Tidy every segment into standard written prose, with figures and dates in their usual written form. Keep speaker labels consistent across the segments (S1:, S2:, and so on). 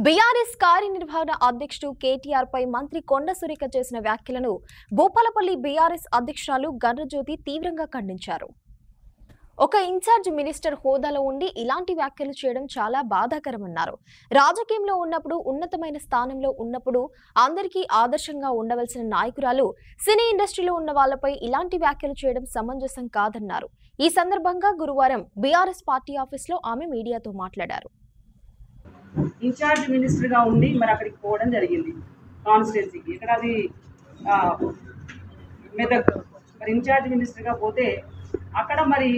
S1: BRS కార్యనిర్వహణ అధ్యక్షుడు కేటీఆర్ పై మంత్రి కొండ సురేఖ చేసిన వ్యాఖ్యలను భూపాలపల్లి బీఆర్ఎస్ అధ్యక్షురాలు గర్రజ్యోతి తీవ్రంగా ఖండించారు. ఒక ఇన్ఛార్జ్ మినిస్టర్ హోదాలో ఉండి ఇలాంటి వ్యాఖ్యలు చేయడం చాలా బాధాకరమన్నారు. రాజకీయంలో ఉన్నప్పుడు, ఉన్నతమైన స్థానంలో ఉన్నప్పుడు అందరికీ ఆదర్శంగా ఉండవలసిన నాయకురాలు సినీ ఇండస్ట్రీలో ఉన్న వాళ్లపై ఇలాంటి వ్యాఖ్యలు చేయడం సమంజసం కాదన్నారు. ఈ సందర్భంగా గురువారం బీఆర్ఎస్ పార్టీ ఆఫీసులో ఆమె మీడియాతో మాట్లాడారు.
S2: ఇన్ఛార్జ్ మినిస్టర్గా ఉండి మరి అక్కడికి పోవడం జరిగింది కాన్స్టిట్యున్సీకి. ఇక్కడ అది మెదక్. మరి ఇన్ఛార్జ్ మినిస్టర్గా పోతే అక్కడ మరి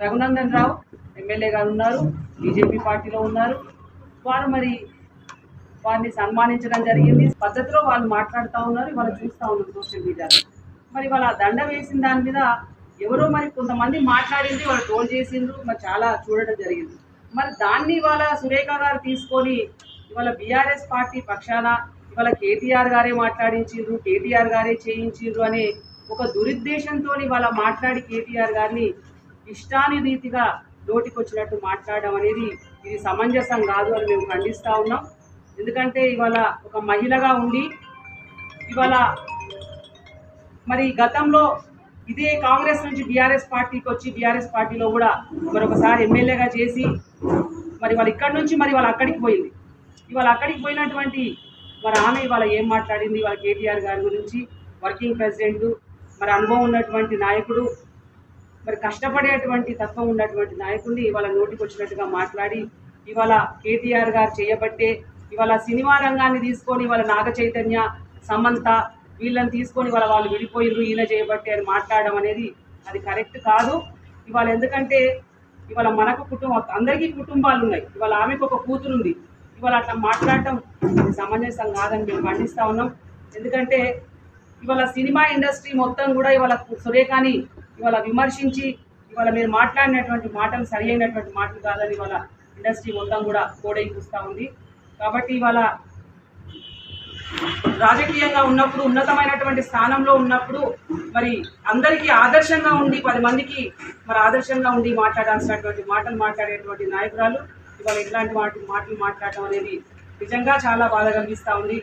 S2: రఘునందన్ రావు ఎమ్మెల్యే గారు ఉన్నారు, బీజేపీ పార్టీలో ఉన్నారు. వారు మరి వారిని సన్మానించడం జరిగింది. పద్ధతిలో వాళ్ళు మాట్లాడుతూ ఉన్నారు, వాళ్ళు చూస్తూ ఉన్నారు సోషల్ మీడియాలో. మరి వాళ్ళ దండ వేసిన దాని మీద ఎవరో మరి కొంతమంది మాట్లాడింది, వాళ్ళు ట్రోల్ చేసిండ్రు, మరి చాలా చూడడం జరిగింది. మరి దాన్ని ఇవాళ సురేఖ గారు తీసుకొని ఇవాళ బీఆర్ఎస్ పార్టీ పక్షాన ఇవాళ కేటీఆర్ గారే మాట్లాడించిండ్రు, కేటీఆర్ గారే చేయించిండ్రు అనే ఒక దురుద్దేశంతో ఇవాళ మాట్లాడి కేటీఆర్ గారిని ఇష్టాని రీతిగా నోటికొచ్చినట్టు మాట్లాడడం అనేది ఇది సమంజసం కాదు అని మేము ఖండిస్తూ ఉన్నాం. ఎందుకంటే ఇవాళ ఒక మహిళగా ఉండి ఇవాళ మరి గతంలో ఇదే కాంగ్రెస్ నుంచి బీఆర్ఎస్ పార్టీకి వచ్చి బీఆర్ఎస్ పార్టీలో కూడా మరొకసారి ఎమ్మెల్యేగా చేసి మరి వాళ్ళు ఇక్కడి నుంచి మరి వాళ్ళు అక్కడికి పోయింది. ఇవాళ అక్కడికి పోయినటువంటి మరి ఆమె ఇవాళ ఏం మాట్లాడింది, వాళ్ళ కేటీఆర్ గారి గురించి, వర్కింగ్ ప్రెసిడెంట్, మరి అనుభవం ఉన్నటువంటి నాయకుడు, మరి కష్టపడేటువంటి తత్వం ఉన్నటువంటి నాయకుడిని ఇవాళ నోటికి వచ్చినట్టుగా మాట్లాడి ఇవాళ కేటీఆర్ గారు చేయబట్టే ఇవాళ సినిమా రంగాన్ని తీసుకొని ఇవాళ నాగ చైతన్య, సమంత వీళ్ళని తీసుకొని వాళ్ళు విడిపోయిర్రు, ఈయన చేయబట్టే అని మాట్లాడడం అనేది అది కరెక్ట్ కాదు. ఇవాళ ఎందుకంటే ఇవాళ మనకు అందరికీ కుటుంబాలు ఉన్నాయి, ఇవాళ ఆమెకు ఒక కూతురు ఉంది. ఇవాళ అట్లా మాట్లాడటం సమంజసం కాదని మేము ఖండిస్తూ ఉన్నాం. ఎందుకంటే ఇవాళ సినిమా ఇండస్ట్రీ మొత్తం కూడా ఇవాళ సురేఖని ఇవాళ విమర్శించి ఇవాళ మీరు మాట్లాడినటువంటి మాటలు సరి అయినటువంటి మాటలు కాదని ఇవాళ ఇండస్ట్రీ మొత్తం కూడా కోడైకూస్తూ ఉంది. కాబట్టి ఇవాళ రాజకీయంగా ఉన్నప్పుడు, ఉన్నతమైనటువంటి స్థానంలో ఉన్నప్పుడు మరి అందరికీ ఆదర్శంగా ఉండి 10 మందికి మరి ఆదర్శంగా ఉండి మాట్లాడాల్సినటువంటి మాటలు మాట్లాడేటువంటి నాయకురాలు ఇవాళ ఇట్లాంటి మాటలు మాట్లాడటం అనేది నిజంగా చాలా బాధ కలిగిస్తూ ఉంది.